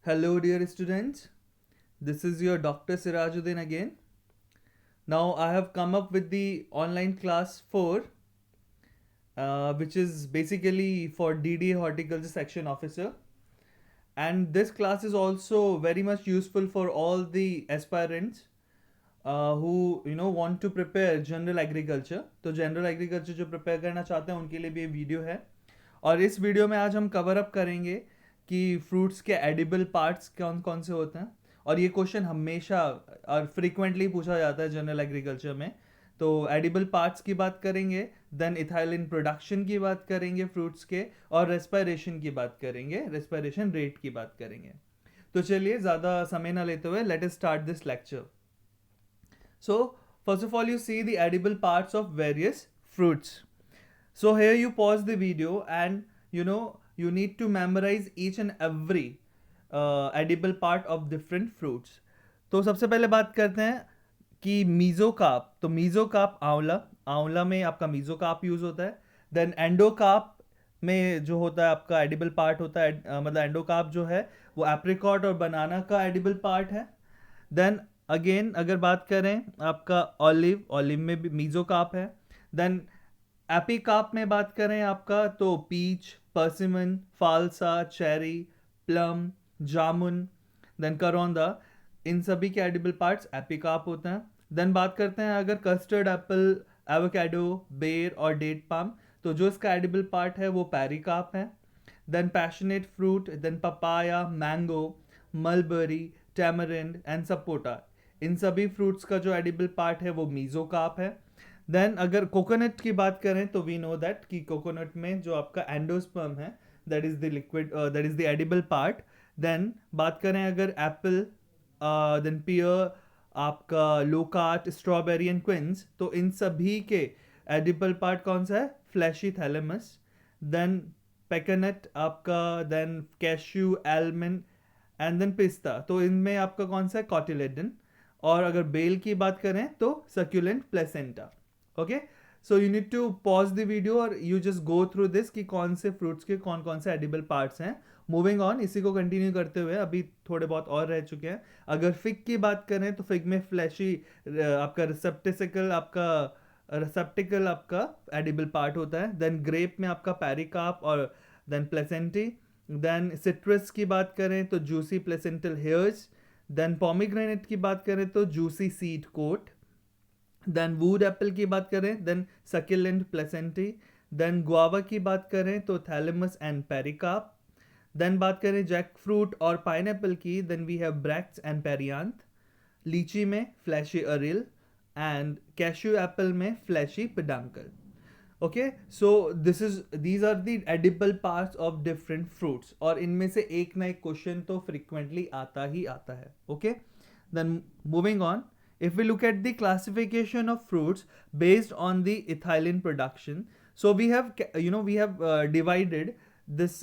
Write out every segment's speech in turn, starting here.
Hello, dear students. This is your Dr. Sirajuddin again. Now, I have come up with the online class 4, which is basically for DDA Horticulture Section Officer. And this class is also very much useful for all the aspirants who want to prepare general agriculture. तो general agriculture जो prepare करना चाहते हैं उनके लिए भी ये video है. और इस वीडियो में आज हम कवर अप करेंगे कि फ्रूट्स के एडिबल पार्ट्स कौन कौन से होते हैं. और ये क्वेश्चन हमेशा और फ्रीक्वेंटली पूछा जाता है जनरल एग्रीकल्चर में. तो एडिबल पार्ट्स की बात करेंगे, देन इथाइलिन प्रोडक्शन की बात करेंगे फ्रूट्स के, और रेस्पिरेशन की बात करेंगे, रेस्पिरेशन रेट की बात करेंगे. तो चलिए ज़्यादा समय ना लेते हुए let us start this lecture. So, first of all, you see the edible parts of various fruits. So here you pause the video and you need to memorize each and every edible part of different fruits. तो सबसे पहले बात करते हैं कि mesocarp. तो mesocarp आंवला में आपका मीजोकार्प यूज होता है. देन एंडोकार्प में जो होता है आपका एडिबल पार्ट होता है, मतलब एंडोकार्प जो है वो एप्रिकॉट और बनाना का एडिबल पार्ट है. देन अगेन अगर बात करें आपका ऑलिव में भी मीजोकार्प है. देन एपिकार्प में बात करें आपका तो पीच, पर्सिमन, फालसा, चेरी, प्लम, जामुन, देन करौंदा, इन सभी के एडिबल पार्ट्स एपिकार्प होते हैं. देन बात करते हैं अगर कस्टर्ड एप्पल, एवोकाडो, बेर और डेट पाम, तो जो इसका एडिबल पार्ट है वो पेरिकार्प है. Then passionate fruit, then papaya, mango, mulberry, tamarind and sapota, इन सभी फ्रूट्स का जो एडिबल पार्ट है वो मीजोकार्प है. देन अगर कोकोनट की बात करें तो वी नो दैट कि कोकोनट में जो आपका एंडोस्पर्म है that is the liquid, that is the edible part. Then बात करें अगर एप्पल, देन पियर, आपका लोकार्ट, स्ट्रॉबेरी एंड क्विंस, तो इन सभी के एडिबल पार्ट कौन सा है? Flashy thalamus. देन पेकनट आपका, then cashew, almond and then पिस्ता, तो इनमें आपका कौन सा है? कॉटिलेडन. और अगर बेल की बात करें तो succulent placenta. Okay, so you need to pause the video और you just go through this कि कौन से फ्रूट्स के कौन कौन से एडिबल पार्ट्स हैं. मूविंग ऑन, इसी को कंटिन्यू करते हुए अभी थोड़े बहुत और रह चुके हैं. अगर फिग की बात करें तो फिग में फ्लैशी आपका रिसेप्टिकल आपका एडिबल पार्ट होता है. देन ग्रेप में आपका पेरिकार्प और देन प्लेसेंटी. देन सिट्रस की बात करें तो juicy placental hairs. Then pomegranate की बात करें तो juicy seed coat. Then wood apple की बात करें then succulent placentae. Then guava की बात करें तो थैलेमस एंड पेरिकार्प. देन बात करें जैक फ्रूट और पाइनएप्पल की, then we have bracts and perianth. Lychee में fleshy aril and cashew apple में fleshy peduncle. Okay, so these are the edible parts of different fruits, और इनमें से एक ना एक क्वेश्चन तो फ्रीक्वेंटली आता ही आता है. Okay, then moving on, if we look at the classification of fruits based on the ethylene production, so we have divided this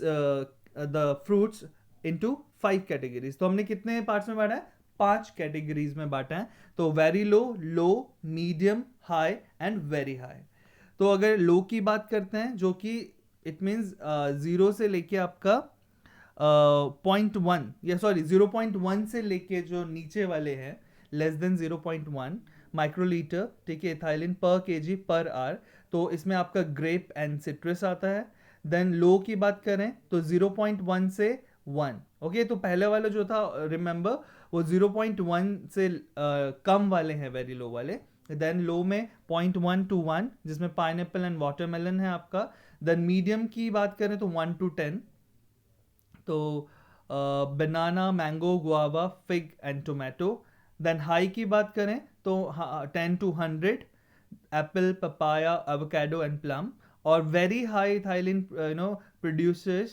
the fruits into 5 categories. तो हमने कितने पार्ट्स में बांटा है? 5 कैटेगरीज में बांटा है. तो very low, medium, high and very high. तो अगर लो की बात करते हैं जो कि इट मीन्स 0 से लेके आपका 0.1 या सॉरी 0.1 से लेके जो नीचे वाले हैं लेस देन 0.1 माइक्रोलीटर, ठीक है, इथाइलिन पर केजी पर आवर. तो इसमें आपका ग्रेप एंड सिट्रस आता है. देन लो की बात करें तो 0.1 से 1. ओके, तो पहले वाला जो था रिमेंबर वो 0.1 से कम वाले हैं, वेरी लो वाले. देन लो में 0.1 to 1 जिसमें पाइनएप्पल एंड वाटरमेलन है आपका. देन मीडियम की बात करें तो 1 to 10, तो banana, mango, guava, fig and tomato. Then high की बात करें तो 10 to 100, apple, papaya, avocado and plum. और वेरी हाई इथाइलिन प्रोड्यूसर्स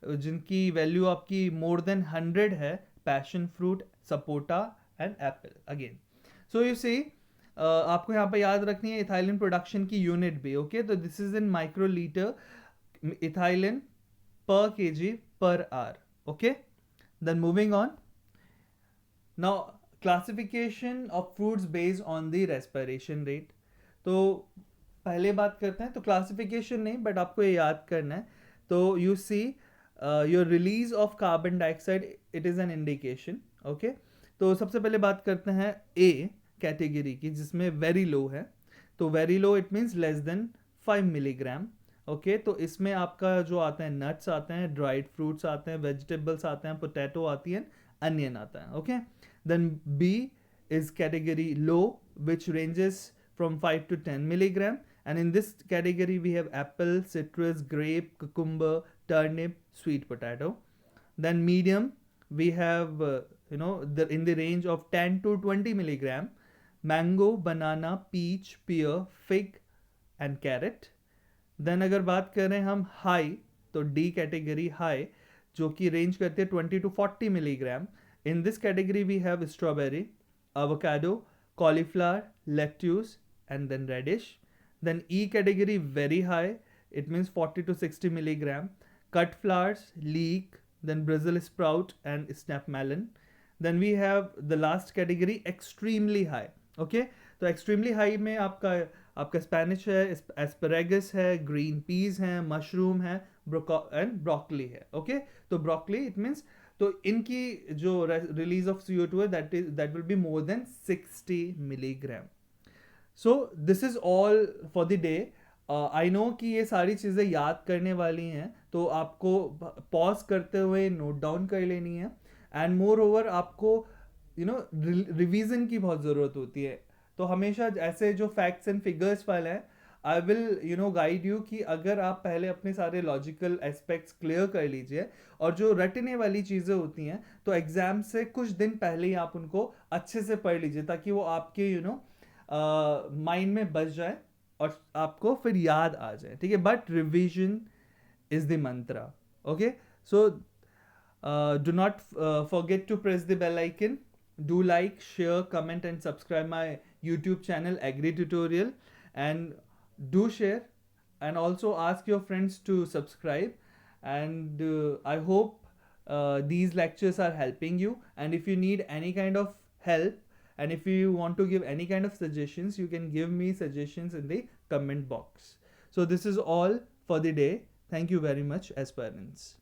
जिनकी वैल्यू आपकी मोर देन 100 है, passion fruit, sapota and apple again. So you see आपको यहाँ पे याद रखनी है इथाइलिन प्रोडक्शन की यूनिट भी. ओके, तो this is in microlitre ethylene per kg per hour. Okay, then moving on, now classification of fruits based on the respiration rate. तो पहले बात करते हैं, तो क्लासिफिकेशन नहीं बट आपको ये याद करना है. तो you see your release of carbon dioxide, it is an indication. Okay, तो सबसे पहले बात करते हैं ए कैटेगरी की, जिसमें वेरी लो है. तो very low it means less than 5 milligram. Okay, तो इसमें आपका जो आता है नट्स आते हैं, ड्राइड फ्रूट्स आते हैं, वेजिटेबल्स आते हैं, पोटैटो आती है, अनियन आता है. Okay, then B is category low which ranges from 5 to 10 milligram, and in this category we have apple, citrus, grape, cucumber, turnip, sweet potato. Then medium we have in the range of 10 to 20 milligram, mango, banana, peach, pear, fig and carrot. Then अगर बात करें हम high, तो D category high, जो कि range करती है 20 to 40 milligram. In this category we have strawberry, avocado, cauliflower, lettuce and then radish. Then E category very high, it means 40 to 60 milligram, cut flowers, leek, then Brazil sprout and snap melon. Then we have the last category extremely high. Okay, तो extremely high में आपका Spanish है, asparagus है, green peas है, mushroom है, and broccoli है. Okay, तो broccoli it means, तो इनकी जो रिलीज ऑफ CO2 है that will be more than 60 milligram. So this is all for the day. I know कि ये सारी चीज़ें याद करने वाली हैं, तो आपको पॉज करते हुए नोट डाउन कर लेनी है. एंड मोर ओवर आपको रिवीजन की बहुत ज़रूरत होती है. तो हमेशा ऐसे जो फैक्ट्स एंड फिगर्स वाले हैं, आई विल गाइड यू कि अगर आप पहले अपने सारे लॉजिकल एस्पेक्ट्स क्लियर कर लीजिए, और जो रटने वाली चीज़ें होती हैं तो एग्जाम से कुछ दिन पहले ही आप उनको अच्छे से पढ़ लीजिए, ताकि वो आपके माइंड में बस जाए और आपको फिर याद आ जाए. ठीक है, but revision is the Mantra. Okay, so do not forget to press the bell icon. Do like, share, comment and subscribe my YouTube channel Agri-Tutorial, and do share, and also ask your friends to subscribe. And I hope these lectures are helping you, and if you need any kind of help, and if you want to give any kind of suggestions, you can give me suggestions in the comment box. So this is all for the day. Thank you very much, aspirants.